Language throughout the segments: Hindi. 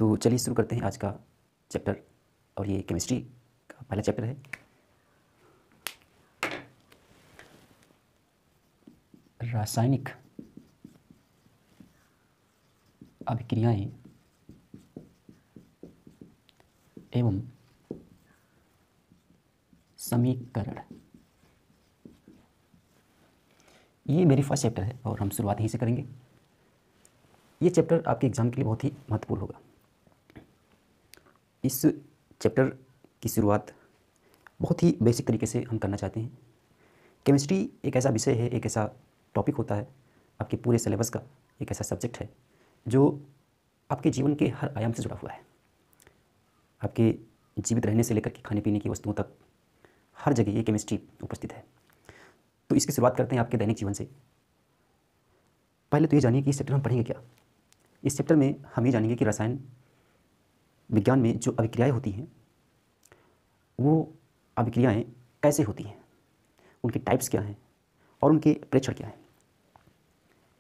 तो चलिए शुरू करते हैं आज का चैप्टर। और ये केमिस्ट्री का पहला चैप्टर है। रासायनिक अभिक्रियाएं एवं समीकरण, ये मेरी फर्स्ट चैप्टर है और हम शुरुआत यहीं से करेंगे। ये चैप्टर आपके एग्ज़ाम के लिए बहुत ही महत्वपूर्ण होगा। इस चैप्टर की शुरुआत बहुत ही बेसिक तरीके से हम करना चाहते हैं। केमिस्ट्री एक ऐसा विषय है, एक ऐसा टॉपिक होता है, आपके पूरे सिलेबस का एक ऐसा सब्जेक्ट है जो आपके जीवन के हर आयाम से जुड़ा हुआ है। आपके जीवित रहने से लेकर के खाने पीने की वस्तुओं तक हर जगह ये केमिस्ट्री उपस्थित है। तो इसकी शुरुआत करते हैं आपके दैनिक जीवन से। पहले तो ये जानिए कि इस चैप्टर में हम पढ़ेंगे क्या। इस चैप्टर में हम ये जानेंगे कि रसायन विज्ञान में जो अभिक्रियाएं होती हैं वो अभिक्रियाएं कैसे होती हैं, उनके टाइप्स क्या हैं और उनके प्रेक्षण क्या हैं,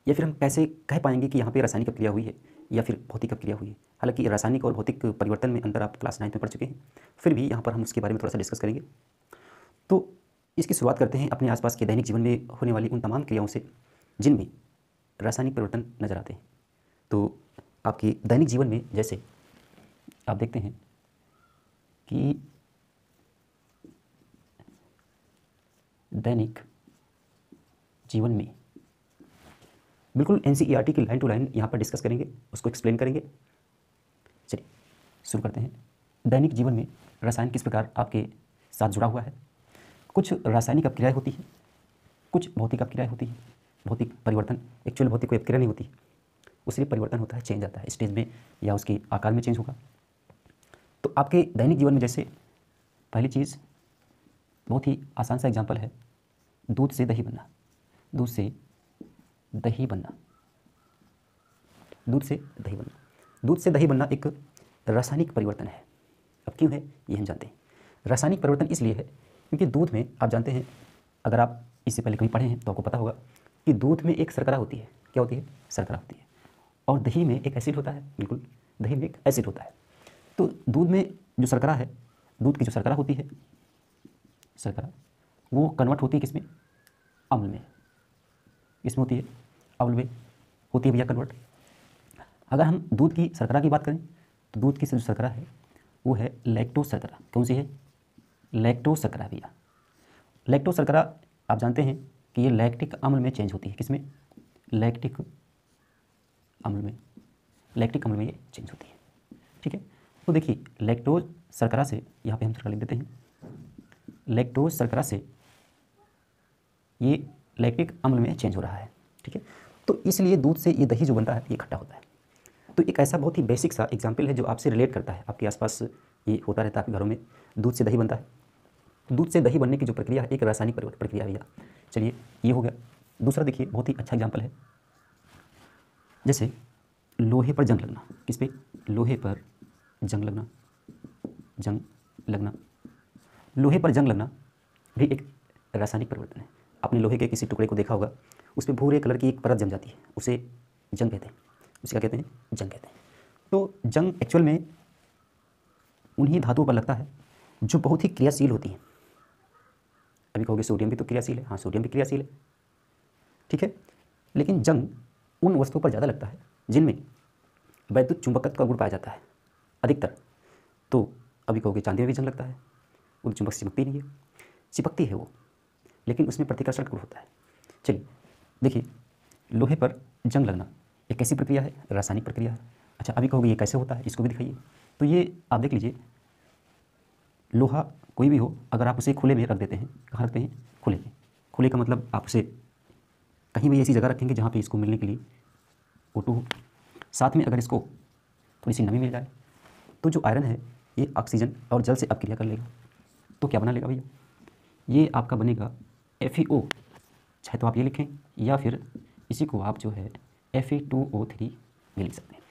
या फिर हम कैसे कह पाएंगे कि यहाँ पे रासायनिक अभिक्रिया हुई है या फिर भौतिक अभिक्रिया हुई है। हालांकि रासायनिक और भौतिक परिवर्तन में अंतर आप क्लास 9 में पढ़ चुके हैं, फिर भी यहाँ पर हम उसके बारे में थोड़ा सा डिस्कस करेंगे। तो इसकी शुरुआत करते हैं अपने आसपास के दैनिक जीवन में होने वाली उन तमाम क्रियाओं से जिनमें रासायनिक परिवर्तन नज़र आते हैं। तो आपके दैनिक जीवन में जैसे आप देखते हैं कि दैनिक जीवन में बिल्कुल NCERT की लाइन टू लाइन यहाँ पर डिस्कस करेंगे, उसको एक्सप्लेन करेंगे। चलिए शुरू करते हैं। दैनिक जीवन में रसायन किस प्रकार आपके साथ जुड़ा हुआ है। कुछ रासायनिक अभिक्रियाएं होती हैं, कुछ भौतिक अभिक्रियाएं होती हैं। भौतिक परिवर्तन, एक्चुअल भौतिक कोई अभिक्रिया नहीं होती, उससे परिवर्तन होता है, चेंज आता है स्टेज में या उसके आकार में चेंज होगा। तो आपके दैनिक जीवन में जैसे पहली चीज़ बहुत ही आसान सा एग्जाम्पल है, दूध से दही बनना। दूध से दही बनना, दूध से दही बनना, दूध से दही बनना एक रासायनिक परिवर्तन है। अब क्यों है ये हम जानते हैं। रासायनिक परिवर्तन इसलिए है क्योंकि दूध में आप जानते हैं, अगर आप इससे पहले कहीं पढ़े हैं तो आपको पता होगा कि दूध में एक शर्करा होती है। क्या होती है? शर्करा होती है। और दही में एक एसिड होता है। बिल्कुल, दही में एक एसिड होता है। तो दूध में जो शर्करा है, दूध की जो शर्करा होती है, शर्करा, वो कन्वर्ट होती है किसमें? अम्ल में। किसमें होती है? अम्ल में होती है भैया कन्वर्ट। अगर हम दूध की शर्करा की बात करें तो दूध की जो शर्करा है वो है लैक्टोज शर्करा। कौन सी है? लैक्टोज शर्करा भैया। लैक्टोज शर्करा आप जानते हैं कि ये लैक्टिक अम्ल में चेंज होती है। किसमें? लैक्टिक अम्ल में। लैक्टिक अम्ल में ये चेंज होती है। ठीक है, तो देखिए लैक्टोज शर्करा से, यहाँ पे हम शर्करा लिख देते हैं, लैक्टोज शर्करा से ये लैक्टिक अम्ल में चेंज हो रहा है। ठीक है, तो इसलिए दूध से ये दही जो बनता है ये खट्टा होता है। तो एक ऐसा बहुत ही बेसिक सा एग्जाम्पल है जो आपसे रिलेट करता है। आपके आसपास ये होता रहता है, आपके घरों में दूध से दही बनता है। दूध से दही बनने की जो प्रक्रिया है एक रासायनिक प्रक्रिया है भैया। चलिए ये हो गया। दूसरा देखिए बहुत ही अच्छा एग्जाम्पल है, जैसे लोहे पर जंग लगना। किस पे? लोहे पर जंग लगना। जंग लगना, लोहे पर जंग लगना भी एक रासायनिक परिवर्तन है। आपने लोहे के किसी टुकड़े को देखा होगा, उस पर भूरे कलर की एक परत जम जाती है, उसे जंग कहते हैं। उसे क्या कहते हैं? जंग कहते हैं। तो जंग एक्चुअल में उन्हीं धातुओं पर लगता है जो बहुत ही क्रियाशील होती हैं। अभी कहोगे सोडियम भी तो क्रियाशील है। हाँ, सोडियम भी क्रियाशील है। ठीक है, लेकिन जंग उन वस्तुओं पर ज़्यादा लगता है जिनमें वैद्युत चुंबकत्व का गुण पाया जाता है अधिकतर। तो अभी कहोगे चांदी में भी जंग लगता है, वो चुंबक से चिपकती नहीं है। चिपकती है वो, लेकिन उसमें प्रतिकर्षण गुण होता है। चलिए देखिए, लोहे पर जंग लगना एक कैसी प्रक्रिया है? रासायनिक प्रक्रिया है। अच्छा, अभी कहोगे ये कैसे होता है, इसको भी दिखाइए। तो ये आप देख लीजिए, लोहा कोई भी हो, अगर आप उसे खुले में रख देते हैं, कहाँ रखते हैं? खुले में। खुले का मतलब आप उसे कहीं भी ऐसी जगह रखेंगे जहाँ पे इसको मिलने के लिए O2 हो। साथ में अगर इसको थोड़ी सी नमी मिल जाए तो जो आयरन है ये ऑक्सीजन और जल से अपक्रिया कर लेगा। तो क्या बना लेगा भैया? ये आपका बनेगा FeO। चाहे तो आप ये लिखें या फिर इसी को आप जो है Fe2O3 भी लिख सकते हैं।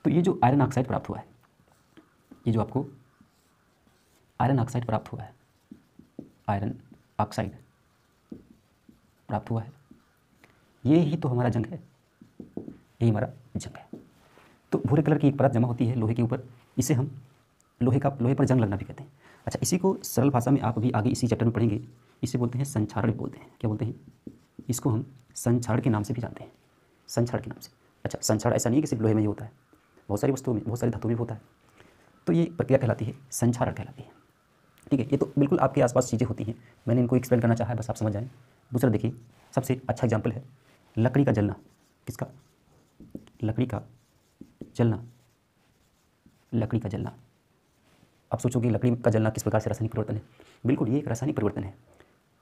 तो ये जो आयरन ऑक्साइड प्राप्त हुआ है, ये जो आपको आयरन ऑक्साइड प्राप्त हुआ है, आयरन ऑक्साइड प्राप्त हुआ है, ये ही तो हमारा जंग है। यही हमारा जंग है। तो भूरे कलर की एक परत जमा होती है लोहे के ऊपर, इसे हम लोहे पर जंग लगना भी कहते हैं। अच्छा, इसी को सरल भाषा में आप अभी आगे इसी चैप्टर में पढ़ेंगे, इसे बोलते हैं संक्षारण बोलते हैं। क्या बोलते हैं? इसको हम संक्षारण के नाम से भी जानते हैं, संक्षारण के नाम से। अच्छा, संक्षारण ऐसा नहीं है कि सिर्फ लोहे में ही होता है, बहुत सारी वस्तुओं में, बहुत सारी धातुओं में होता है। तो ये प्रक्रिया कहलाती है संक्षारण कहलाती है। ठीक है, ये तो बिल्कुल आपके आसपास चीज़ें होती हैं, मैंने इनको एक्सप्लेन करना चाहा है, बस आप समझ जाएं। दूसरा देखिए, सबसे अच्छा एग्जाम्पल है लकड़ी का जलना। किसका? लकड़ी का जलना। लकड़ी का जलना। आप सोचोगे लकड़ी का जलना किस प्रकार से रासायनिक परिवर्तन है? बिल्कुल, ये एक रासायनिक परिवर्तन है।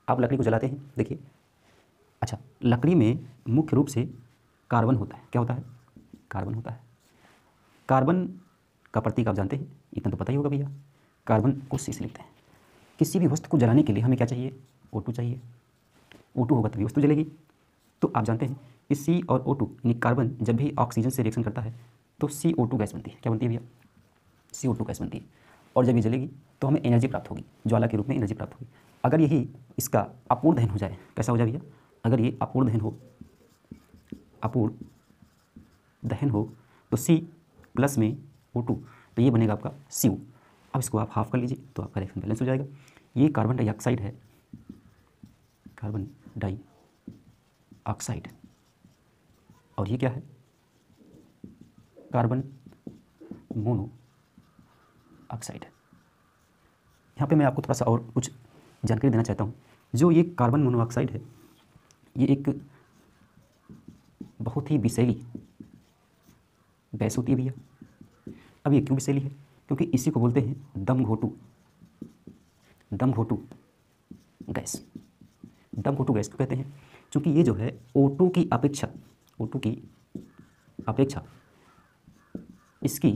आप लकड़ी को जलाते हैं, देखिए। अच्छा, लकड़ी में मुख्य रूप से कार्बन होता है। क्या होता है? कार्बन होता है। कार्बन का प्रतीक आप जानते हैं, इतना तो पता ही होगा भैया, कार्बन को C से लिखते हैं। किसी भी वस्तु को जलाने के लिए हमें क्या चाहिए? O2 चाहिए। O2 होगा तभी वस्तु जलेगी। तो आप जानते हैं कि C और O2 यानी कार्बन जब भी ऑक्सीजन से रिएक्शन करता है तो CO2 गैस बनती है। क्या बनती है भैया? CO2 गैस बनती है। और जब ये जलेगी तो हमें एनर्जी प्राप्त होगी, ज्वाला के रूप में एनर्जी प्राप्त होगी। अगर यही इसका अपूर्ण दहन हो जाए, कैसा हो जाए भैया? अगर ये अपूर्ण दहन हो, अपूर्ण दहन हो तो C प्लस में O2, तो ये बनेगा आपका CO। अब इसको आप हाफ कर लीजिए तो आपका रिएक्शन बैलेंस हो जाएगा। ये कार्बन डाइऑक्साइड है, कार्बन डाइऑक्साइड, और ये क्या है? Carbon monoxide. यहाँ पे मैं आपको थोड़ा सा और कुछ जानकारी देना चाहता हूँ। जो ये कार्बन मोनोऑक्साइड है, ये एक बहुत ही विषैली गैस होती है भैया। अब ये क्यों विषैली है? क्योंकि इसी को बोलते हैं दमघोटू, दमघोटू गैस। दमघोटू गैस क्यों कहते हैं? क्योंकि ये जो है O2 की अपेक्षा, O2 की अपेक्षा इसकी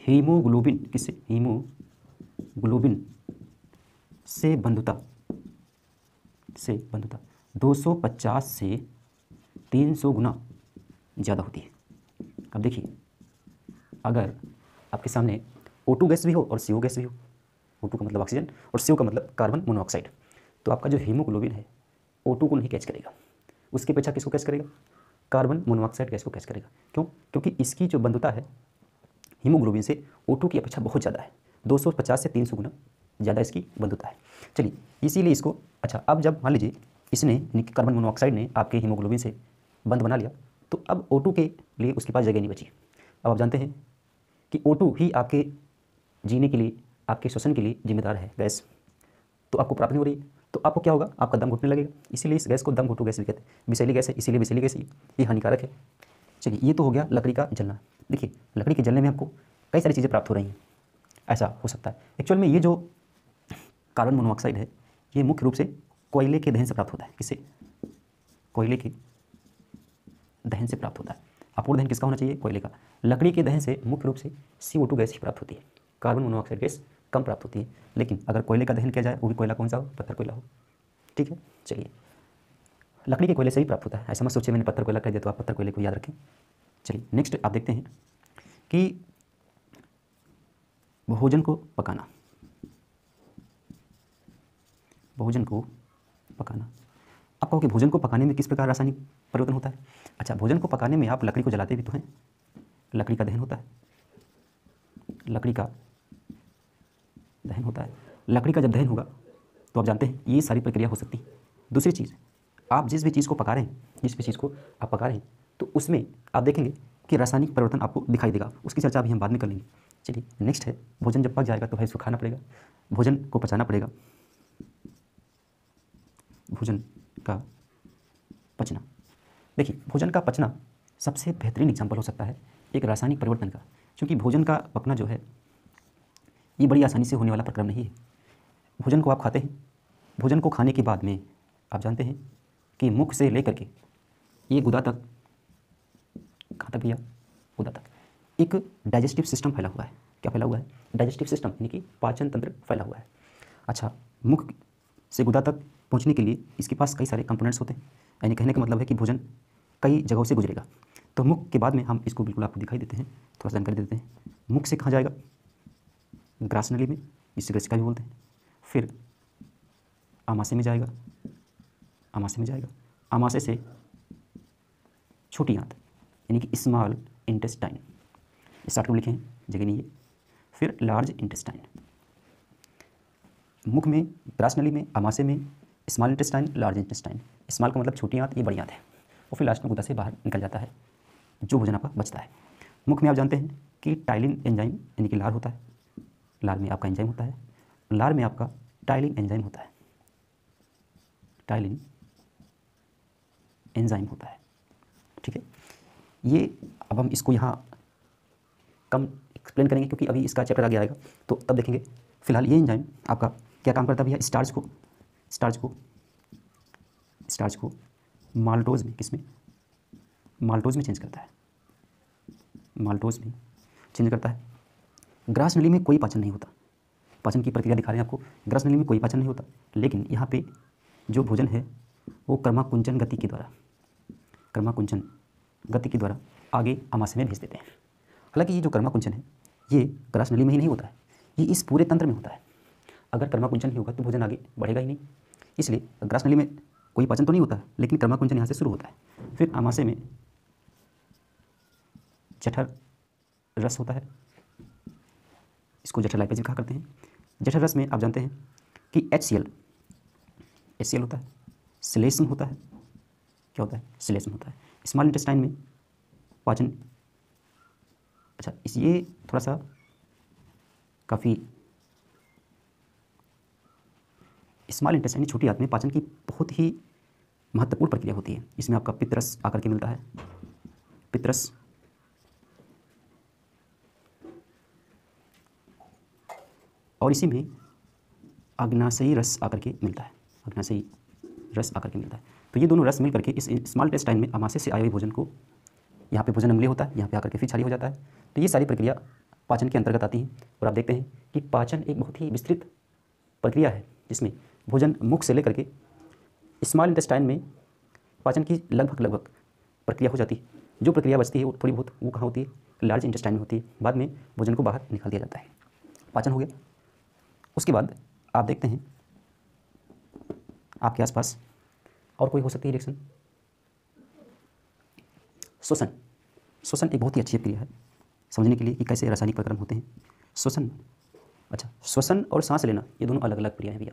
हीमोग्लोबिन, किससे? हीमोग्लोबिन से बंधुता 250 से 300 गुना ज़्यादा होती है। अब देखिए, अगर आपके सामने O2 गैस भी हो और CO गैस भी हो, O2 का मतलब ऑक्सीजन और CO का मतलब कार्बन मोनोऑक्साइड, तो आपका जो हीमोग्लोबिन है O2 को नहीं कैच करेगा, उसकी अपेक्षा किसको कैच करेगा? कार्बन मोनोऑक्साइड गैस को कैच करेगा। क्यों? क्योंकि इसकी जो बंधुता है हीमोग्लोबिन से O2 की अपेक्षा बहुत ज़्यादा है, 250 से 300 गुना ज़्यादा इसकी बंधुता है। चलिए, इसीलिए इसको, अच्छा, अब जब मान लीजिए इसने यानी कि कार्बन मोनोऑक्साइड ने आपके हीमोग्लोबिन से बंध बना लिया, तो अब O2 के लिए उसके पास जगह नहीं बची। अब आप जानते हैं कि O2 ही आपके जीने के लिए, आपके श्वसन के लिए जिम्मेदार है गैस, तो आपको प्राप्त नहीं हो रही है, तो आपको क्या होगा? आपका दम घुटने लगेगा। इसीलिए इस गैस को दमघोटू गैस भी कहते हैं। विषैली गैस है, इसीलिए विषैली गैस ये हानिकारक है। चलिए, ये तो हो गया लकड़ी का जलना। देखिए, लकड़ी के जलने में आपको कई सारी चीज़ें प्राप्त हो रही हैं। ऐसा हो सकता है एक्चुअल में ये जो कार्बन मोनोऑक्साइड है ये मुख्य रूप से कोयले के दहन से प्राप्त होता है। किससे? कोयले के दहन से प्राप्त होता है। अपूर्ण दहन किसका होना चाहिए? कोयले का। लकड़ी के दहन से मुख्य रूप से CO2 गैस ही प्राप्त होती है, कार्बन मोनोऑक्साइड गैस कम प्राप्त होती है। लेकिन अगर कोयले का दहन किया जाए, वो भी कोयला कौन सा हो? पत्थर कोयला हो। ठीक है, चलिए, लकड़ी के कोयले से ही प्राप्त होता है। ऐसा मत सोचिए मैंने पत्थर कोयला कह दिया तो आप पत्थर कोयले को याद रखें। चलिए, नेक्स्ट आप देखते हैं कि भोजन को पकाना, भोजन को पकाना। आप कहो कि भोजन को पकाने में किस प्रकार रासायनिक परिवर्तन होता है? अच्छा, भोजन को पकाने में आप लकड़ी को जलाते भी तो हैं, लकड़ी का दहन होता है, लकड़ी का दहन होता है। लकड़ी का जब दहन होगा तो आप जानते हैं ये सारी प्रक्रिया हो सकती है। दूसरी चीज़, आप जिस भी चीज़ को पका रहे हैं, जिस भी चीज़ को आप पका रहे हैं, तो उसमें आप देखेंगे कि रासायनिक परिवर्तन आपको दिखाई देगा। उसकी चर्चा भी हम बाद में कर लेंगे। चलिए, नेक्स्ट है भोजन जब पक जाएगा तो भाई इसको खाना पड़ेगा, भोजन को पचाना पड़ेगा। भोजन का पचना, देखिए, भोजन का पचना सबसे बेहतरीन एग्जाम्पल हो सकता है एक रासायनिक परिवर्तन का, क्योंकि भोजन का पकना जो है ये बड़ी आसानी से होने वाला प्रक्रम नहीं है। भोजन को आप खाते हैं, भोजन को खाने के बाद में आप जानते हैं कि मुख से लेकर के ये गुदा तक, कहाँ तक भैया? गुदा तक एक डाइजेस्टिव सिस्टम फैला हुआ है। क्या फैला हुआ है? डाइजेस्टिव सिस्टम यानी कि पाचन तंत्र फैला हुआ है। अच्छा, मुख से गुदा तक पहुंचने के लिए इसके पास कई सारे कंपोनेंट्स होते हैं, यानी कहने का मतलब है कि भोजन कई जगहों से गुजरेगा। तो मुख के बाद में हम इसको बिल्कुल आपको दिखाई देते हैं, थोड़ा सा जानकारी देते हैं। मुख से कहाँ जाएगा? ग्रास नली में, जिसे ग्रसिका भी बोलते हैं। फिर आमाशय में जाएगा, आमाशय में जाएगा, आमाशय से छोटी आंत, यानी कि स्मॉल इंटेस्टाइन, शॉर्ट में लिखे हैं, जगह नहीं है। फिर लार्ज इंटेस्टाइन, मुख में, ग्रासनली में, आमाशय में small intestine, large intestine. Small का मतलब छोटी आंत, ये बड़ी आंत है, और फिर लास्ट में गुदा से बाहर निकल जाता है जो भोजन आपका बचता है। मुख में आप जानते हैं कि टाइलिन एंजाइम यानी कि लार होता है, लार में आपका एंजाइम होता है, लार में आपका टाइलिन एंजाइम होता है, टाइलिन एंजाइम होता है। ठीक है, ये अब हम इसको यहाँ कम एक्सप्लेन करेंगे क्योंकि अभी इसका चैप्टर आगे आएगा तो तब देखेंगे। फिलहाल ये एंजाइम आपका क्या काम करता है भैया, स्टार्च को माल्टोज में, किसमें, माल्टोज में चेंज करता है, माल्टोज में चेंज करता है। ग्रास नली में कोई पाचन नहीं होता, पाचन की प्रक्रिया दिखा रहे हैं आपको, ग्रास नली में कोई पाचन नहीं होता, लेकिन यहाँ पे जो भोजन है वो कर्माकुंचन गति के द्वारा आगे आमाशय में भेज देते हैं। हालांकि ये जो कर्माकुंचन है ये ग्रास नली में ही नहीं होता है, ये इस पूरे तंत्र में होता है। अगर कर्माकुंचन नहीं होगा तो भोजन आगे बढ़ेगा ही नहीं, इसलिए ग्रास नली में कोई पाचन तो नहीं होता है, लेकिन कर्माकुंचन यहाँ से शुरू होता है। फिर आमाशय में जठर रस होता है, इसको जठर लाइपेज भी कहा करते हैं। जठर रस में आप जानते हैं कि HCl होता है, श्लेष्म होता है, क्या होता है, श्लेष्म होता है। स्मॉल इंटेस्टाइन में पाचन, अच्छा ये थोड़ा सा काफ़ी, स्मॉल इंटेस्टाइन छोटी आंत में पाचन की बहुत ही महत्वपूर्ण प्रक्रिया होती है। इसमें आपका पित्तरस आकर के मिलता है, पित्तरस, और इसी में अग्नाशयी रस आकर के मिलता है, अग्नाशयी रस आकर के मिलता है। तो ये दोनों रस मिल करके इस स्मॉल इंटेस्टाइन में आमाशय से आए हुए भोजन को, यहाँ पे भोजन अम्लीय होता है, यहाँ पे आकर के फिर क्षारीय हो जाता है। तो ये सारी प्रक्रिया पाचन के अंतर्गत आती है। और आप देखते हैं कि पाचन एक बहुत ही विस्तृत प्रक्रिया है जिसमें भोजन मुख से लेकर के स्मॉल इंटेस्टाइन में पाचन की लगभग प्रक्रिया हो जाती है। जो प्रक्रिया बचती है वो थोड़ी बहुत, वो कहाँ होती है, लार्ज इंटेस्टाइन में होती है। बाद में भोजन को बाहर निकाल दिया जाता है। पाचन हो गया। उसके बाद आप देखते हैं आपके आसपास और कोई हो सकती है रिएक्शन, श्वसन एक बहुत ही अच्छी क्रिया है समझने के लिए कि कैसे रासायनिक प्रक्रम होते हैं। श्वसन और सांस लेना ये दोनों अलग अलग क्रिया है भैया।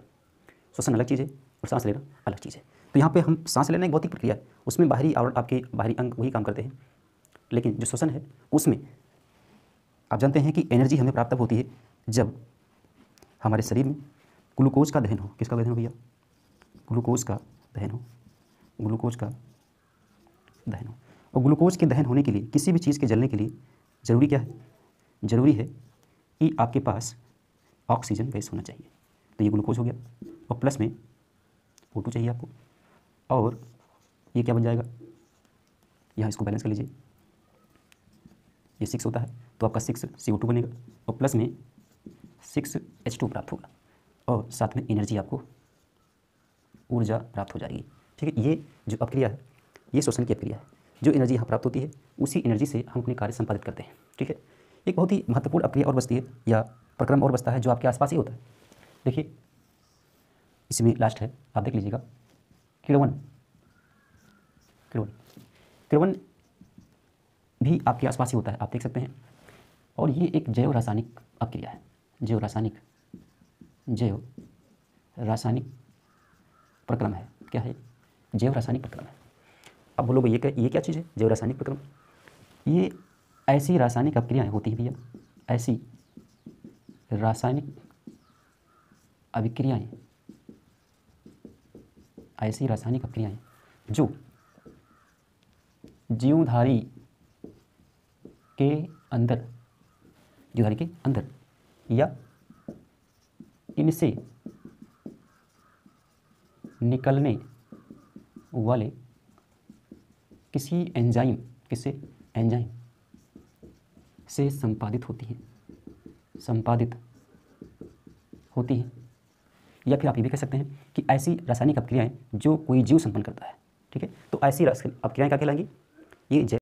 श्वसन अलग चीज़ है और सांस लेना अलग चीज़ है। तो यहाँ पे हम सांस लेना एक भौतिक प्रक्रिया है, उसमें बाहरी और आपके बाहरी अंग वही काम करते हैं, लेकिन जो श्वसन है उसमें आप जानते हैं कि एनर्जी हमें प्राप्त होती है जब हमारे शरीर में ग्लूकोज का दहन हो। किसका दहन हो भैया, ग्लूकोज का दहन हो, ग्लूकोज का दहन हो। और ग्लूकोज के दहन होने के लिए, किसी भी चीज़ के जलने के लिए ज़रूरी क्या है, ज़रूरी है कि आपके पास ऑक्सीजन गैस होना चाहिए। तो ये ग्लूकोज हो गया, और प्लस में O2 चाहिए आपको, और ये क्या बन जाएगा, यहाँ इसको बैलेंस कर लीजिए, ये 6 होता है तो आपका 6 CO2 बनेगा, और प्लस में 6 H2 प्राप्त होगा, और साथ में एनर्जी आपको, ऊर्जा प्राप्त हो जाएगी। ठीक है, ये जो अपक्रिया है ये श्वसन की अपक्रिया है। जो एनर्जी यहाँ प्राप्त होती है उसी एनर्जी से हम अपने कार्य संपादित करते हैं। ठीक है, एक बहुत ही महत्वपूर्ण अपक्रिया और बचती है या प्रक्रम और बचता है जो आपके आसपास ही होता है। देखिए इसमें लास्ट है, आप देख लीजिएगा, किण्वन भी आपके आसपास ही होता है, आप देख सकते हैं। और ये एक जैव रासायनिक अपक्रिया है, जैव रासायनिक प्रक्रम है। क्या है, जैव रासायनिक प्रक्रम है। अब बोलो भैया ये क्या चीज़ है, जैव रासायनिक प्रक्रम। ये ऐसी रासायनिक अपक्रियाएँ होती हैं भैया, ऐसी रासायनिक अभिक्रियाएँ, ऐसी रासायनिक अपक्रियाएँ जो जीवधारी के अंदर, या इनसे निकलने वाले किसी एंजाइम से संपादित होती हैं, या फिर आप ये भी कह सकते हैं कि ऐसी रासायनिक अपक्रियाएं जो कोई जीव संपन्न करता है। ठीक है, तो ऐसी अपक्रियाएं क्या कहलाएंगी, ये